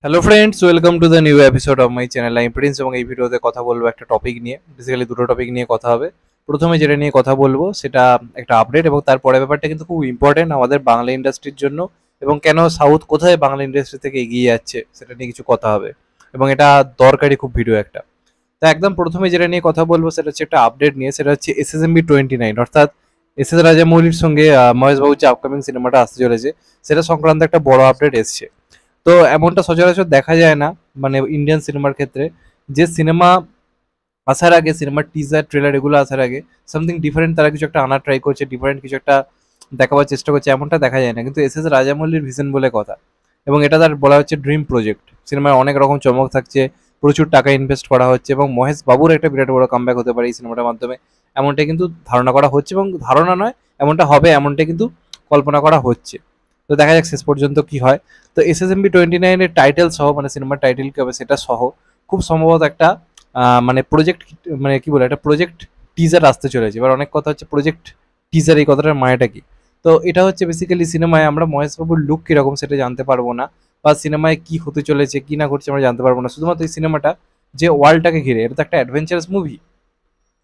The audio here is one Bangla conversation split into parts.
Hello friends, welcome to the new episode of my channel. আমি প্রিন্স এবং এই ভিডিওতে কথা বলবো একটা টপিক নিয়ে। বেসিক্যালি দুটো টপিক নিয়ে কথা হবে। প্রথমে যেটা নিয়ে কথা বলবো সেটা একটা আপডেট, এবং তারপরে ব্যাপারটা কিন্তু খুব ইম্পর্টেন্ট আমাদের বাংলা ইন্ডাস্ট্রির জন্য, এবং কেন সাউথ কোথায় বাংলা ইন্ডাস্ট্রি থেকে এগিয়ে যাচ্ছে সেটা নিয়ে কিছু কথা হবে, এবং এটা দরকারি খুব ভিডিও একটা। তো একদম প্রথমে যেটা নিয়ে কথা বলবো সেটা হচ্ছে একটা আপডেট নিয়ে, সেটা হচ্ছে SSMB 29, অর্থাৎ এস এস রাজামৌলির সঙ্গে মহেশবাবুর যে আপকামিং সিনেমাটা আসতে চলেছে সেটা সংক্রান্ত একটা বড় আপডেট এসছে। তো এমনটা সচরাচর দেখা যায় না, মানে ইন্ডিয়ান সিনেমার ক্ষেত্রে, যে সিনেমা আসার আগে, সিনেমার টিজার ট্রেলার এগুলো আসার আগে সামথিং ডিফারেন্ট তারা কিছু একটা আনার ট্রাই করছে, ডিফারেন্ট কিছু একটা দেখাবার চেষ্টা করছে, এমনটা দেখা যায় না। কিন্তু SS রাজামৌলির ভিশন বলে কথা, এবং এটা তার বলা হচ্ছে ড্রিম প্রজেক্ট। সিনেমায় অনেক রকম চমক থাকছে, প্রচুর টাকা ইনভেস্ট করা হচ্ছে, এবং মহেশ বাবুর একটা বিরাট বড় কামব্যাক হতে পারে এই সিনেমাটার মাধ্যমে, এমনটাই কিন্তু ধারণা করা হচ্ছে, এবং ধারণা নয়, এমনটা হবে এমনটাই কিন্তু কল্পনা করা হচ্ছে। তো দেখা যাক শেষ পর্যন্ত কি হয়। তো SSMB 29 এর টাইটেল সহ, মানে সিনেমার টাইটেল কি হবে সেটা সহ, খুব সম্ভবত একটা মানে প্রজেক্ট, মানে কি বলে, একটা প্রজেক্ট টিজার আসতে চলেছে। এবার অনেক কথা হচ্ছে প্রজেক্ট টিজার, এই কথাটার মানেটা কি। তো এটা হচ্ছে বেসিক্যালি সিনেমায় আমরা মহেশবাবুর লুক কিরকম সেটা জানতে পারবো না, বা সিনেমায় কি হতে চলেছে কি না করছে আমরা জানতে পারবো না। শুধুমাত্র এই সিনেমাটা যে ওয়ার্ল্ডটাকে ঘিরে, এটা তো একটা অ্যাডভেঞ্চারাস মুভি,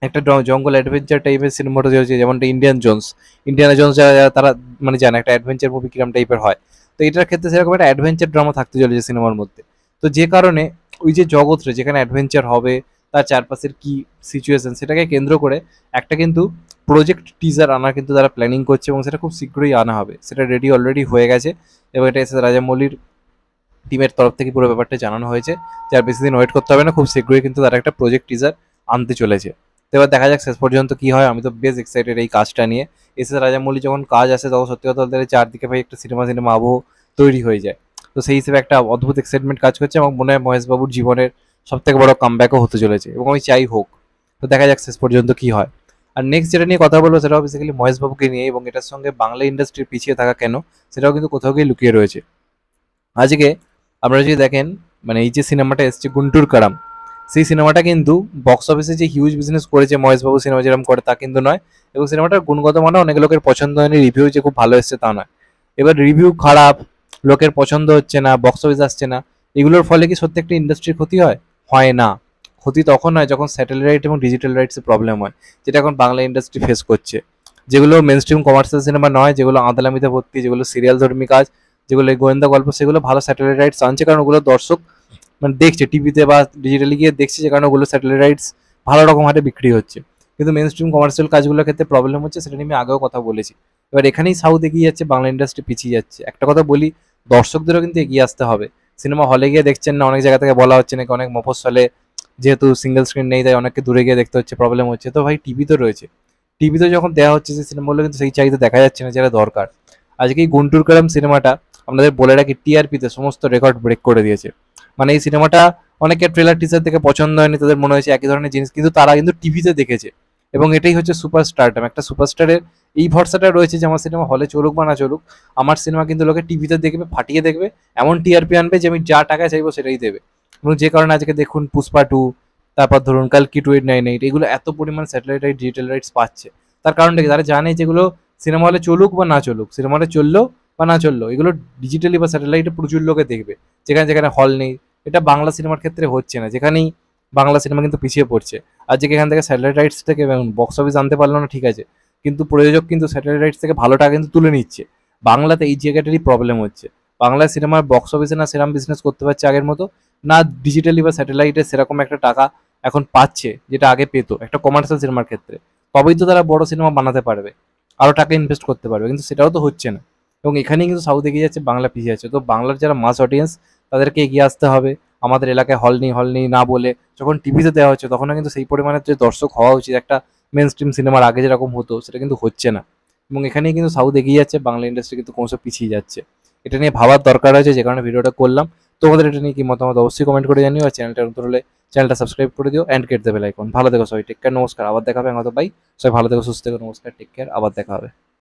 একটা জঙ্গল অ্যাডভেঞ্চার টাইপের সিনেমা হতে চলেছে, যেমনটা ইন্ডিয়ানা জোন্স যারা যারা তারা মানে জানে একটা অ্যাডভেঞ্চার মুভি কিরকম টাইপের হয়। তো এটার ক্ষেত্রে সেরকম একটা অ্যাডভেঞ্চার ড্রামা থাকতে চলেছে সিনেমার মধ্যে। তো যে কারণে ওই যে জগৎটা যেখানে অ্যাডভেঞ্চার হবে, তার চারপাশের কি সিচুয়েশন সেটাকে কেন্দ্র করে একটা কিন্তু প্রজেক্ট টিজার আনা কিন্তু তারা প্ল্যানিং করছে, এবং সেটা খুব শীঘ্রই আনা হবে। সেটা রেডি অলরেডি হয়ে গেছে, এবং এটা এস এস রাজামৌলির টিমের তরফ থেকে পুরো ব্যাপারটা জানানো হয়েছে, যার বেশি দিন ওয়েট করতে হবে না, খুব শীঘ্রই কিন্তু তারা একটা প্রজেক্ট টিজার আনতে চলেছে। তো এবার দেখা যাক শেষ পর্যন্ত কি হয়। আমি তো বেশ এক্সাইটেড এই কাজটা নিয়ে। এস এস রাজামৌলি যখন কাজ আসে তখন সত্যি কথা বলতে গেলে চারদিকে ভাই একটা সিনেমা সিনেমা আবহ তৈরি হয়ে যায়। তো সেই হিসেবে একটা অদ্ভুত এক্সাইটমেন্ট কাজ করছে, এবং মনে হয় মহেশবাবুর জীবনের সব থেকে বড় কামব্যাকও হতে চলেছে, এবং আমি চাই হোক। তো দেখা যাক শেষ পর্যন্ত কি হয়। আর নেক্সট যেটা নিয়ে কথা বলবো সেটাও বেসিক্যালি মহেশবাবুকে নিয়ে, এবং এটার সঙ্গে বাংলা ইন্ডাস্ট্রির পিছিয়ে থাকা কেন সেটাও কিন্তু কোথাও গিয়ে লুকিয়ে রয়েছে। আজকে আপনারা যদি দেখেন, মানে এই যে সিনেমাটা এসছে গুন্টুর কারাম, সেই সিনেমাটা কিন্তু বক্স অফিসে যে হিউজ বিজনেস করেছে মহেশবাবু সিনেমা যেরকম করে তা কিন্তু নয়, এবং সিনেমাটার গুণগত মানে অনেক লোকের পছন্দ হয়নি, রিভিউ যে খুব ভালো এসছে তা নয়। এবার রিভিউ খারাপ, লোকের পছন্দ হচ্ছে না, বক্স অফিস আসছে না, এগুলোর ফলে কি সত্যি একটা ইন্ডাস্ট্রির ক্ষতি হয়? হয় না। ক্ষতি তখন হয় যখন স্যাটেলাইট এবং ডিজিটাল রাইটসের প্রবলেম হয়, যেটা এখন বাংলা ইন্ডাস্ট্রি ফেস করছে। যেগুলো মেন স্ট্রিম কমার্শিয়াল সিনেমা নয়, যেগুলো আঁদালামিতে ভর্তি, যেগুলো সিরিয়াল ধর্মী কাজ, যেগুলো এই গোয়েন্দা গল্প, সেগুলো ভালো স্যাটেলাইট রাইটস আনছে, কারণ ওগুলো দর্শক মানে দেখছে টিভিতে বা ডিজিটালি গিয়ে দেখছে, যে কারণে ওগুলো স্যাটেলাইট রাইটস ভালো রকম হারে বিক্রি হচ্ছে। কিন্তু মেন স্ট্রিম কমার্শিয়াল কাজগুলোর ক্ষেত্রে প্রবলেম হচ্ছে, সেটা নিয়ে আমি আগেও কথা বলেছি। এবার এখানেই সাউথ এগিয়ে যাচ্ছে, বাংলা ইন্ডাস্ট্রি পিছিয়ে যাচ্ছে। একটা কথা বলি, দর্শকদেরও কিন্তু এগিয়ে আসতে হবে। সিনেমা হলে গিয়ে দেখছেন না, অনেক জায়গা থেকে বলা হচ্ছে নাকি অনেক মফস্বলে যেহেতু সিঙ্গেল স্ক্রিন নেই তাই অনেককে দূরে গিয়ে দেখতে হচ্ছে, প্রবলেম হচ্ছে। তো ভাই টিভি তো রয়েছে, টিভিতে যখন দেওয়া হচ্ছে সেই সিনেমাগুলো কিন্তু সেই চাহিদা দেখা যাচ্ছে না যেটা দরকার। আজকে এই গুন্টুর কালাম সিনেমাটা আপনাদের বলে রাখি টিআরপিতে সমস্ত রেকর্ড ব্রেক করে দিয়েছে। মানে এই সিনেমাটা অনেকের ট্রেলার টিজার দেখে পছন্দ হয়নি, তাদের মনে হয়েছে একই ধরনের জিনিস, কিন্তু তারা কিন্তু টিভিতে দেখেছে, এবং এটাই হচ্ছে সুপারস্টারডাম। একটা সুপারস্টারের এই ভরসাটা রয়েছে যে আমার সিনেমা হলে চলুক বা না চলুক, আমার সিনেমা কিন্তু লোকে টিভিতে দেখবে, ফাটিয়ে দেখবে, এমন টিআরপি আনবে যে আমি যা টাকা চাইবো সেটাই দেবে। এবং যে কারণে আজকে দেখুন পুষ্পা 2, তারপর ধরুন কালকি 2898, এগুলো এত পরিমাণ স্যাটেলাইট রাইট ডিজিটাল রাইটস পাচ্ছে। তার কারণটা কি? তারা জানে যেগুলো সিনেমা হলে চলুক বা না চলুক, সিনেমা হলে চললো বা না চললো, এগুলো ডিজিটালি বা স্যাটেলাইটে প্রচুর লোকে দেখবে, যেখানে যেখানে হল নেই। এটা বাংলা সিনেমার ক্ষেত্রে হচ্ছে না, যেখানেই বাংলা সিনেমা কিন্তু পিছিয়ে পড়ছে। আর যে এখান থেকে স্যাটেলাইট রাইটস থেকে বক্স অফিস আনতে পারলো না ঠিক আছে, কিন্তু প্রযোজক কিন্তু স্যাটেলাইট রাইটস থেকে ভালো টাকা কিন্তু তুলে নিচ্ছে। বাংলাতে এই জায়গাটারই প্রবলেম হচ্ছে। বাংলা সিনেমার বক্স অফিসে না সেরকম বিজনেস করতে পারছে আগের মতো, না ডিজিটালি বা স্যাটেলাইটে সেরকম একটা টাকা এখন পাচ্ছে যেটা আগে পেতো একটা কমার্শিয়াল সিনেমার ক্ষেত্রে। তবেই তো তারা বড় সিনেমা বানাতে পারবে, আরও টাকা ইনভেস্ট করতে পারবে, কিন্তু সেটাও তো হচ্ছে না। এবং এখানেই কিন্তু সাউথ এগিয়ে যাচ্ছে, বাংলা পিছিয়ে যাচ্ছে। তো বাংলার যারা মাস অডিয়েন্স তাদেরকে এগিয়ে আসতে হবে। আমাদের এলাকায় হল নেই না বলে যখন টিভিতে দেওয়া হচ্ছে, তখনও কিন্তু সেই পরিমাণের যে দর্শক হওয়া উচিত একটা মেন স্ট্রিম সিনেমার আগে যেরকম হতো, সেটা কিন্তু হচ্ছে না। এবং এখানেই কিন্তু সাউথ এগিয়ে যাচ্ছে, বাংলা ইন্ডাস্ট্রি কিন্তু ক্রমশ পিছিয়ে যাচ্ছে। এটা নিয়ে ভাবার দরকার আছে, যে কারণে ভিডিওটা করলাম। তোমাদের এটা নিয়ে কি মতামত অবশ্যই কমেন্ট করে জানিও, আর চ্যানেলটা নতুন হলে চ্যানেলটা সাবস্ক্রাইব করে দিও, and get the bell icon. ভালো থেকো সবাই, টেক কেয়ার, নমস্কার, আবার দেখা হবে। হয়তো বাই। সবাই ভালো থেকো, সুস্থ থেকো, নমস্কার, টেক কেয়ার, আবার দেখা হবে।